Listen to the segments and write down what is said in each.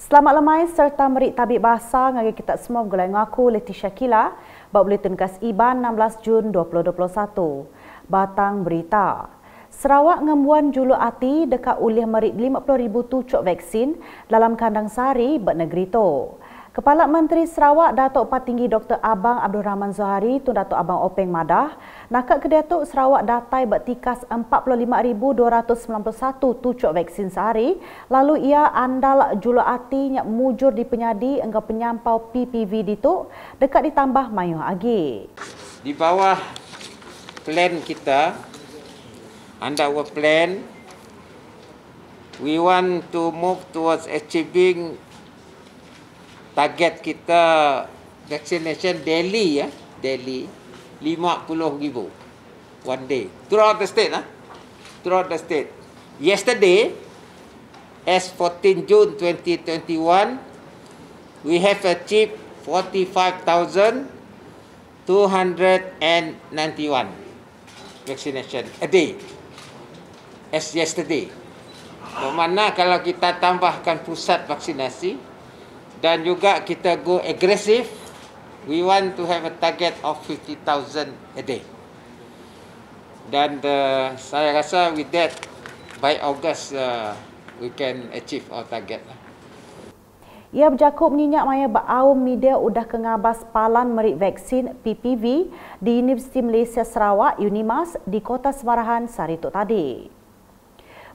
Selamat lemai serta merik tabik bahasa ngagi kita semua bergulai ngaku Leticia Kila bab buletin kas IBAN 16 Jun 2021. Batang berita. Sarawak ngembuan julu ati dekat ulih merik 50,000 tucuk vaksin dalam kandang sari bernegeri tu. Kepala Menteri Sarawak Datuk Patinggi Dr. Abang Abdul Rahman Zohari tu Datuk Abang Openg Madah nakak ke Datuk Sarawak datai bertikas 45,291 tucuk vaksin sehari lalu ia andal julu ati yang mujur di penyadi engkau penyampau PPV ditu dekat ditambah mayuh agi. Di bawah plan kita, under our plan, we want to move towards achieving target kita vaccination daily daily 50,000 one day throughout the state throughout the state. Yesterday, as 14 June 2021, we have achieved 45,291 vaccination a day as yesterday. Bermakna kalau kita tambahkan pusat vaksinasi dan juga kita go aggressive, we want to have a target of 50,000 a day. Dan saya rasa with that, by August, we can achieve our target. Ia berjakup minyak maya beraum media udah kengabas palan merik vaksin PPV di Universiti Malaysia Sarawak, UNIMAS, di Kota Semarahan Sarituk tadi.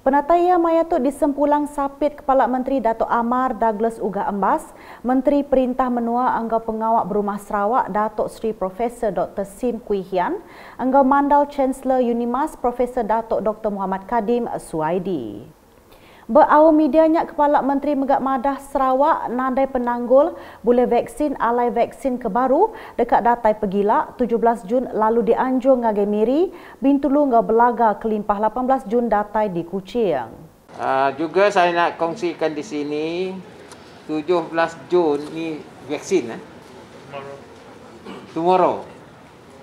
Penataya maya tu disempulang sapit Kepala Menteri Datuk Amar Douglas Uga Embas, Menteri Perintah Menua Anggau Pengawak Berumah Sarawak Datuk Seri Profesor Dr. Sim Kui Hian, Anggau Mandal Chancellor UNIMAS Profesor Datuk Dr. Muhammad Kadim Suaidi. Beraum medianya Kepala Menteri Megat Madah Sarawak nadai penanggul boleh vaksin alai vaksin kebaru dekat datai Pegilak 17 Jun lalu dianjur ngagai Miri Bintulu ngau Belaga kelimpah 18 Jun datai di Kuching. Juga saya nak kongsikan di sini 17 Jun ni vaksin tomorrow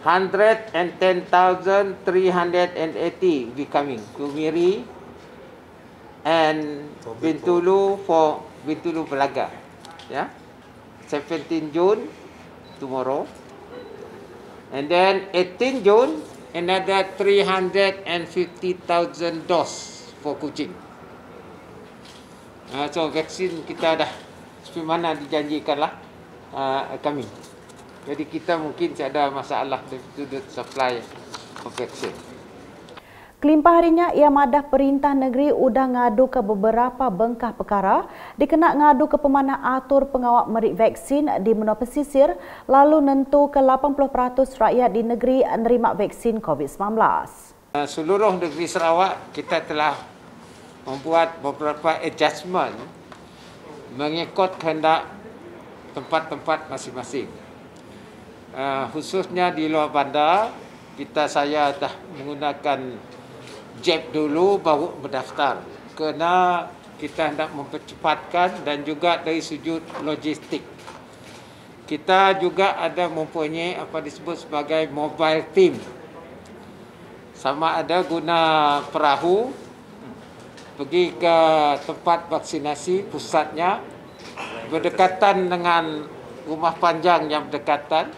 110,380 be coming to Miri and Bintulu for Bintulu Belaga. 17 June tomorrow. And then 18 June another 350,000 dose for Kuching. So vaksin kita dah seperti mana dijanjikanlah kami. Jadi kita mungkin ada masalah dari sudut supply of vaksin. Kelimpah harinya ia madah perintah negeri udah ngadu ke beberapa bengkah perkara dikena ngadu ke pemanah atur pengawak merik vaksin di menua pesisir lalu nentu ke 80% rakyat di negeri menerima vaksin COVID-19. Seluruh negeri Sarawak kita telah membuat beberapa adjustment mengikut kehendak tempat-tempat masing-masing. Khususnya di luar bandar, saya dah menggunakan jab dulu baru berdaftar kerana kita hendak mempercepatkan dan juga dari sudut logistik. Kita juga ada mempunyai apa disebut sebagai mobile team. Sama ada guna perahu pergi ke tempat vaksinasi pusatnya berdekatan dengan rumah panjang yang berdekatan.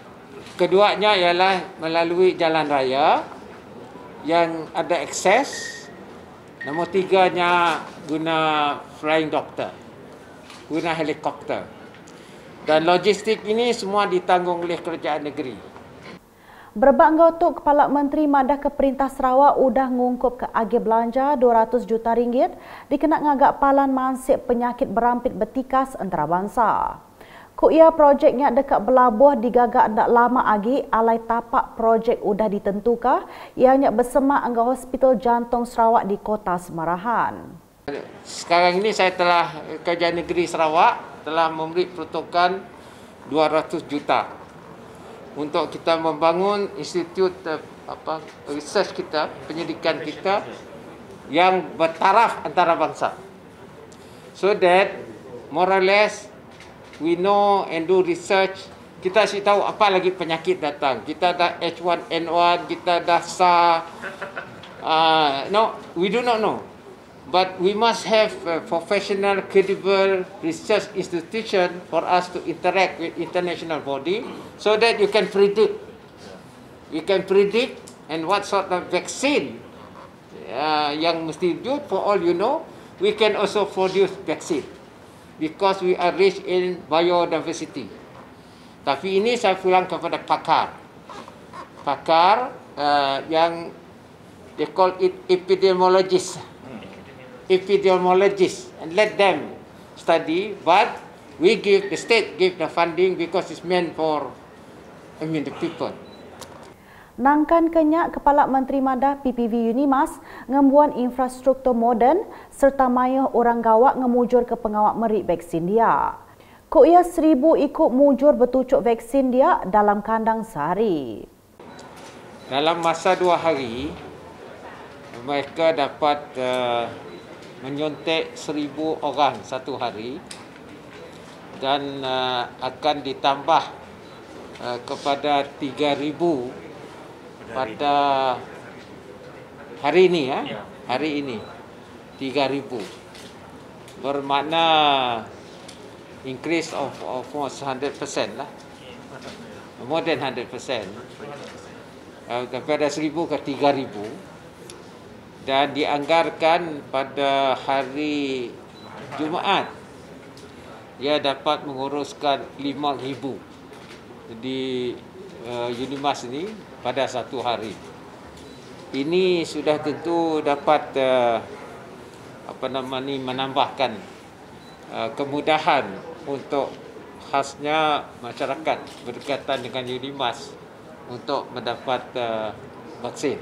Keduanya ialah melalui jalan raya yang ada akses. Nombor tiganya guna flying doctor, guna helikopter. Dan logistik ini semua ditanggung oleh kerajaan negeri. Berbanggau tu Kepala Menteri Madah ke Perintah Sarawak udah ngungkup ke agi belanja 200 juta ringgit dikena ngagak palan mansip penyakit berampit bertikas antarabangsa. Ia projeknya dekat Belabuh digagak ndak lama lagi alai tapak projek udah ditentukan ianya bersama angga Hospital Jantung Sarawak di Kota Semarahan. Sekarang ini saya telah Kerajaan Negeri Sarawak telah memberi peruntukan 200 juta untuk kita membangun institut research kita, penyidikan kita yang bertaraf antarabangsa. So that more or less we know and do research. Kita asyik tahu apa lagi penyakit datang. Kita dah H1N1, kita dah SARS. No, we do not know. But we must have a professional, credible research institution for us to interact with international body so that you can predict. You can predict and what sort of vaccine yang mesti dibuat. For all you know, we can also produce vaccine because we are rich in biodiversity. Tapi ini saya pulang kepada pakar. Pakar yang they call it epidemiologists, and let them study. But we give, the state give the funding because it's meant for, the people. Nangkan kenyak Kepala Menteri Madah PPV Unimas ngembuan infrastruktur moden serta mayah orang gawak ngemujur ke pengawak merik vaksin dia. Kok ia 1,000 ikut mujur bertucuk vaksin dia dalam kandang sehari. Dalam masa 2 hari, mereka dapat menyuntik 1,000 orang satu hari dan akan ditambah kepada 3,000 pada hari ini. Hari ini 3,000. Bermakna increase of almost 100% lah. More than 100%. Daripada 1,000 ke 3,000. Dan dianggarkan pada hari Jumaat ia dapat menguruskan 5,000 di Unimas ini pada satu hari. Ini sudah tentu dapat menambahkan kemudahan untuk khasnya masyarakat berdekatan dengan Unimas untuk mendapat vaksin.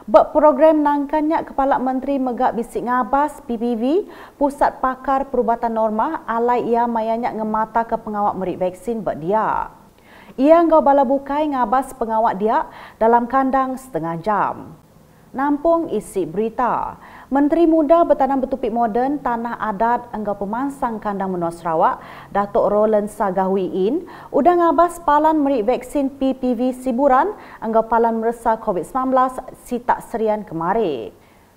Program nangkannya Kepala Menteri Megak Bisik Ngabas PPV Pusat Pakar Perubatan Norma alai ia mayanya ngemata ke pengawak merik vaksin dia. Ia ngau bala bukai ngabas pengawak dia dalam kandang setengah jam. Nampung isi berita. Menteri Muda Bertanam Bertupik Moden Tanah Adat Enggau Pemansang Kandang Menua Sarawak, Datuk Roland Sagahuiin, udah ngabas palan merik vaksin PPV Siburan enggau palan meresa COVID-19 sitak serian kemari.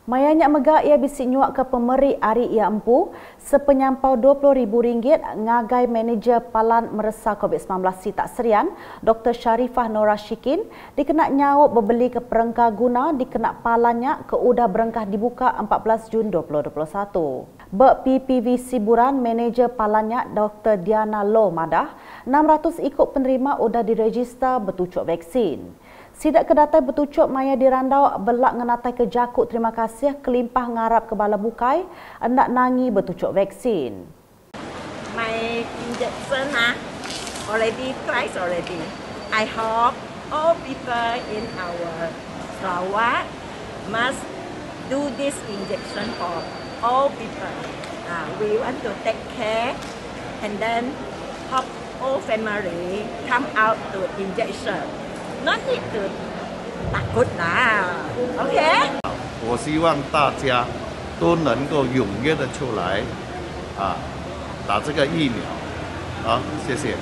Mayanya megak ia bisik nyuak ke pemerik hari ia empu sepenyampau RM20,000 ngagai manager palan meresa COVID-19 sitak serian Dr. Sharifah Nora Shikin dikena nyawuk berbeli ke perengkah guna dikena palannya ke udah berengkah dibuka 14 Jun 2021. PPV Siburan manager palannya Dr. Diana Loh Madah 600 ikut penerima udah diregister bertucuk vaksin. Sidak kedatai bertucuk maya dirandau belak ngenatai ke jakut terima kasih kelimpah ngarap ke bala bukai hendak nangi bertucuk vaksin. My injection already twice already. I hope all people in our Sarawak must do this injection for all people. We want to take care and then hope all family come out to injection. Not need to takut啦 ，OK？ 我希望大家都能够踊跃的出来，打这个疫苗，谢谢。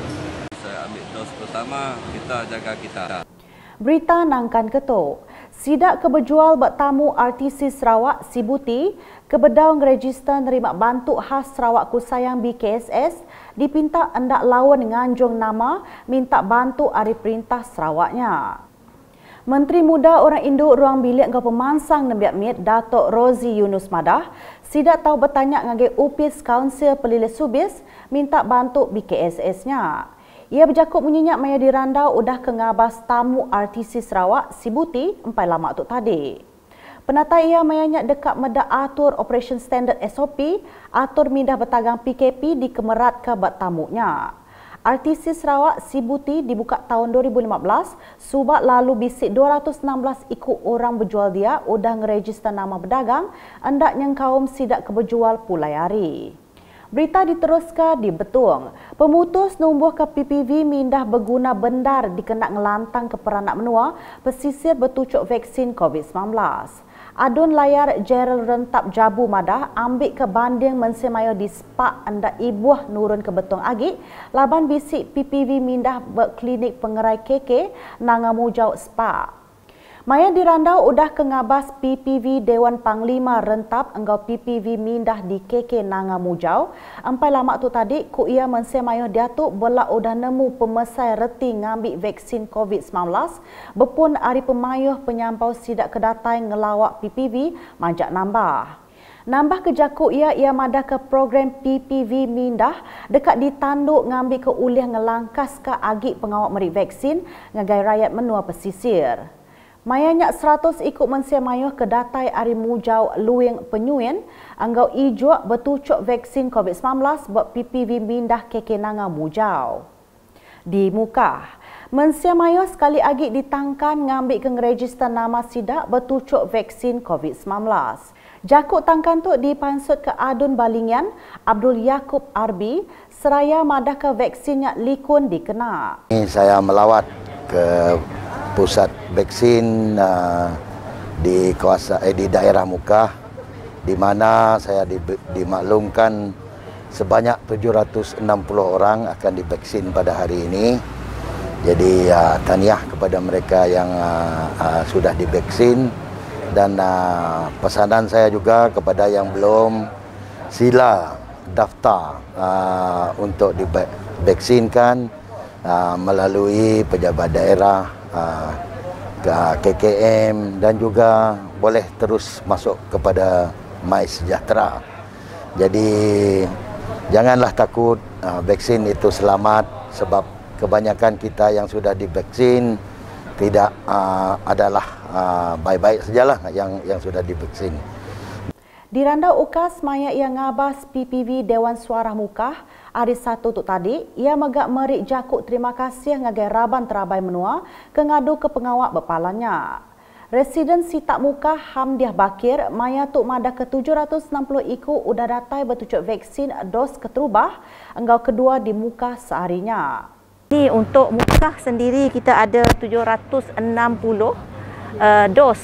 Saya ambil dos pertama, kita jaga kita. Berita nangkan ketuk. Sidak keberjual bertamu RTC Sarawak Sibuti kebedau ngeregister nerima bantuk khas Sarawak Kusayang BKSS dipinta hendak lawan nganjung nama minta bantu hari perintah Sarawaknya. Menteri Muda Orang Induk Ruang Bilik Engkau Pemansang Nembiak Mit Datuk Rozi Yunus Madah sidak tahu bertanya ngagai UPIS Kaunsil Pelilih Subis minta bantu BKSS-nya. Ia berjakut menyenyak maya dirandau udah ke ngabas tamu RTC Sarawak Sibuti empai lama tu tadi. Penata ia mayanya dekat meda atur Operation Standard SOP, atur mindah bertagang PKP di kemerat ke tamunya. RTC Sarawak Sibuti dibuka tahun 2015, subak lalu bisik 216 ikut orang berjual dia udah ngeregister nama berdagang, hendak nyengkaum sidak keberjual pulai hari. Berita diteruskan di Betung. Pemutus numbuh ke PPV mindah berguna bendar dikenak ngelantang ke peranak menua pesisir bertucuk vaksin COVID-19. Adun layar Gerald Rentap Jabu Madah ambil ke banding mensemayo di Spak anda ibuah nurun ke Betung Agik laban bisik PPV mindah berklinik pengerai KK nangamujau Spak. Maya dirandau udah kengabas PPV Dewan Panglima Rentap engkau PPV mindah di KK Nanga Mujau. Ampai lama tu tadi ku ia mensemaya diatuk bola udah nemu pemesai reti ngambil vaksin COVID-19 bepun hari pemayuh penyampau sidak kedatai ngelawak PPV majak nambah. Nambah kejaku ia madah ke program PPV mindah dekat ditanduk ngambil ke uliah ngelangkas ke agik pengawak merik vaksin ngagai rakyat menua pesisir. Mayanya 100 ikut mensemayuh ke datai Ari Mujau Luing Penyuin anggau ijuak bertucuk vaksin COVID-19 buat PPV mindah KK Nanga Mujau. Di Mukah, mensemayuh sekali agik ditangkan ngambil ke register nama sidak bertucuk vaksin COVID-19. Jakuk tangkan tu dipansut ke Adun Balingian Abdul Yaakob Arbi seraya madah ke vaksinnya likun dikena. Saya melawat ke pusat vaksin di daerah Mukah, di mana saya dimaklumkan sebanyak 760 orang akan divaksin pada hari ini. Jadi tahniah kepada mereka yang sudah divaksin dan pesanan saya juga kepada yang belum, sila daftar untuk divaksinkan melalui pejabat daerah, KKM dan juga boleh terus masuk kepada MySejahtera. Jadi janganlah takut, vaksin itu selamat sebab kebanyakan kita yang sudah divaksin tidak adalah baik-baik sajalah yang sudah divaksin. Di randau ukas maya yang ngabas PPV Dewan Suara Mukah hari Sabtu tu tadi, ia megak merik jakuk terima kasih ngagai Raban Terabai Menua ke ngadu ke pengawak bepalannya. Residen Sitak Mukah Hamdiah Bakir maya tu madah ke 760 iku udah datai bertucuk vaksin dos keterubah enggau kedua di Mukah seharinya. Jadi untuk Mukah sendiri kita ada 760 dos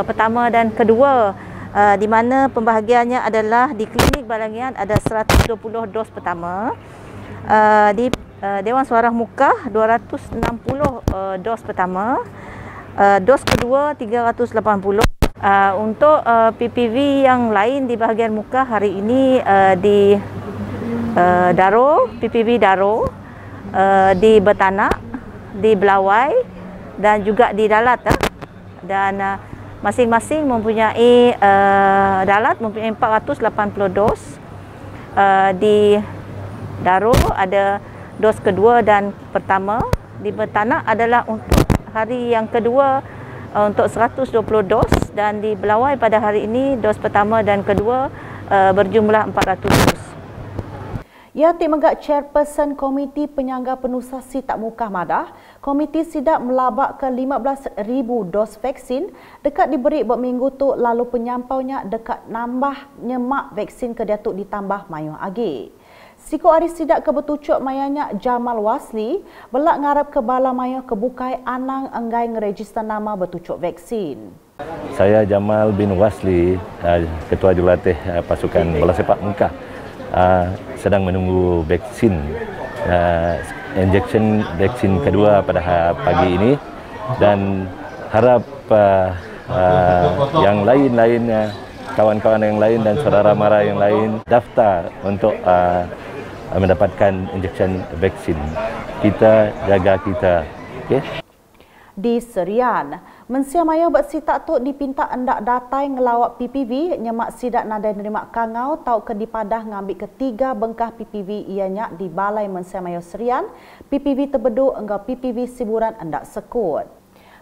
pertama dan kedua. Di mana pembahagiannya adalah di klinik Balangian ada 120 dos pertama, di Dewan Suara Mukah 260 dos pertama, dos kedua 380. Untuk PPV yang lain di bahagian Mukah hari ini di Daro, PPV Daro, di Betanak, di Belawai dan juga di Dalat. Dan masing-masing mempunyai Dalat mempunyai 480 dos. Di Daro ada dos kedua dan pertama. Di Betanak adalah untuk hari yang kedua untuk 120 dos dan di Belawai pada hari ini dos pertama dan kedua berjumlah 400 dos. Ya, Megak Chairperson Komiti Penyangga Penusa Sitak Mukah Madah, komiti sidak melabak ke 15,000 dos vaksin dekat diberi buat minggu tu lalu penyampaunya dekat nambah nyemak vaksin ke datuk ditambah mayuh agi. Siku hari sidak ke bertucuk mayanya Jamal Wasli belak ngarap ke bala mayuh kebukai anang enggai ngeregister nama bertucuk vaksin. Saya Jamal bin Wasli, Ketua Jurulatih Pasukan Bola Sepak Mukah. Sedang menunggu vaksin, injection vaksin kedua pada pagi ini dan harap yang lain-lain, kawan-kawan yang lain dan saudara mara yang lain daftar untuk mendapatkan injection vaksin. Kita jaga kita, okey? Di Serian, Mensia Maya bersitak tu dipinta endak datai ngelawak PPV nyemak sidak nadai nerima kangau tau ke dipadah ngambil ketiga bengkah PPV ianya di Balai Mensia Maya Serian, PPV Terbedu enggau PPV Siburan endak sekut.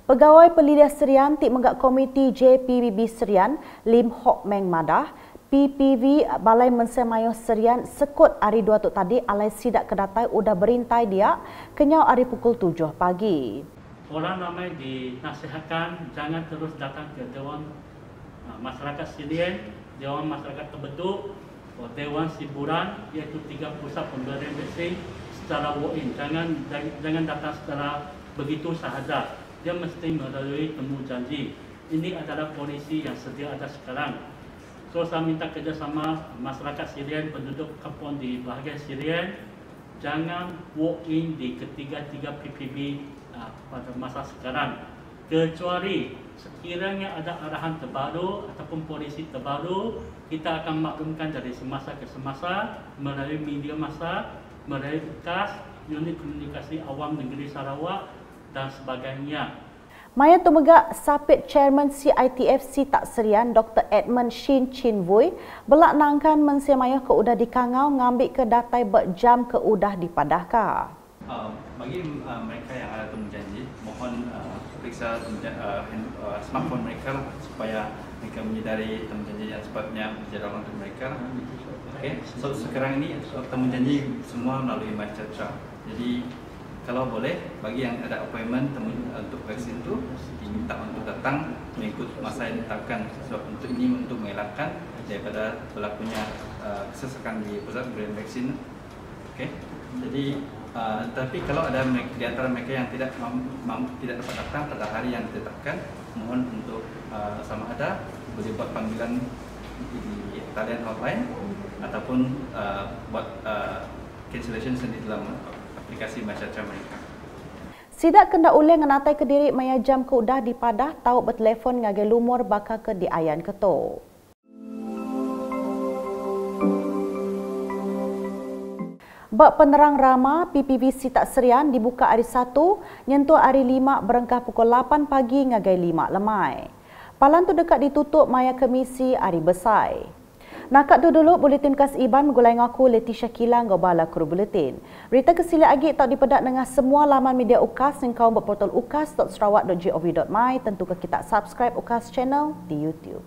Pegawai Pelidah Serian tik menggak komiti JPBB Serian Lim Hok Meng Madah, PPV Balai Mensia Maya Serian sekut hari 2 tu tadi alai sidak kedatai udah berintai dia kenyau hari pukul 7 pagi. Orang ramai dinasihatkan jangan terus datang ke Dewan Masyarakat Serian, Dewan Masyarakat Terbedu, Dewan Siburan, iaitu 3 pusat pemberian vaksin secara walk-in. Jangan datang secara begitu sahaja. Dia mesti melalui temu janji. Ini adalah polisi yang sedia ada sekarang. So saya minta kerjasama masyarakat Serian, penduduk kampung di bahagian Serian, jangan walk-in di ketiga-tiga PPV pada masa sekarang. kecuali sekiranya ada arahan terbaru ataupun polisi terbaru, kita akan maklumkan dari semasa ke semasa melalui media massa, melalui UKAS, Unit Komunikasi Awam Negeri Sarawak dan sebagainya. Maya tumegak Sapit Chairman CITFC Tak Serian Dr. Edmund Shin Chin Vui belak nangkan mensia maya ke udah dikangau ngambil ke datai berjam ke udah dipadahkah. Bagi mereka yang ada temujanji, mohon periksa smartphone mereka supaya mereka menyedari temujanji yang sepatutnya berjalan untuk mereka. Okay. So sekarang ini temujanji semua melalui MyCatra. Jadi kalau boleh, bagi yang ada appointment untuk vaksin itu diminta untuk datang mengikut masa yang ditetapkan. Sebab untuk ini untuk mengelakkan daripada berlakunya kesesakan di pusat pemberian vaksin. Okay. Jadi, tapi kalau ada di antara mereka yang tidak dapat datang pada hari yang ditetapkan, mohon untuk sama ada boleh buat panggilan di talian hotline ataupun buat cancellation sendiri dalam aplikasi MyCatra mereka. Sidak kena ulih ngenatai ke diri maya jam ke udah dipadah tau bertelefon ngage lumur bakal ke diayan keto. Bak penerang rama PPVC Tak Serian dibuka hari 1 nyentuh hari 5 berengkah pukul 8 pagi ngagai 5 lemai. Palan tu dekat ditutup maya kemisi hari besai. Nakak tu dulu buletin kas Iban menggulai ngaku Leticia Kilang gobala kru buletin. Berita kesila agi tak dipedak dengan semua laman media UKAS yang kaum berportal ukas.sarawak.gov.my. Tentu ke kita subscribe UKAS channel di YouTube.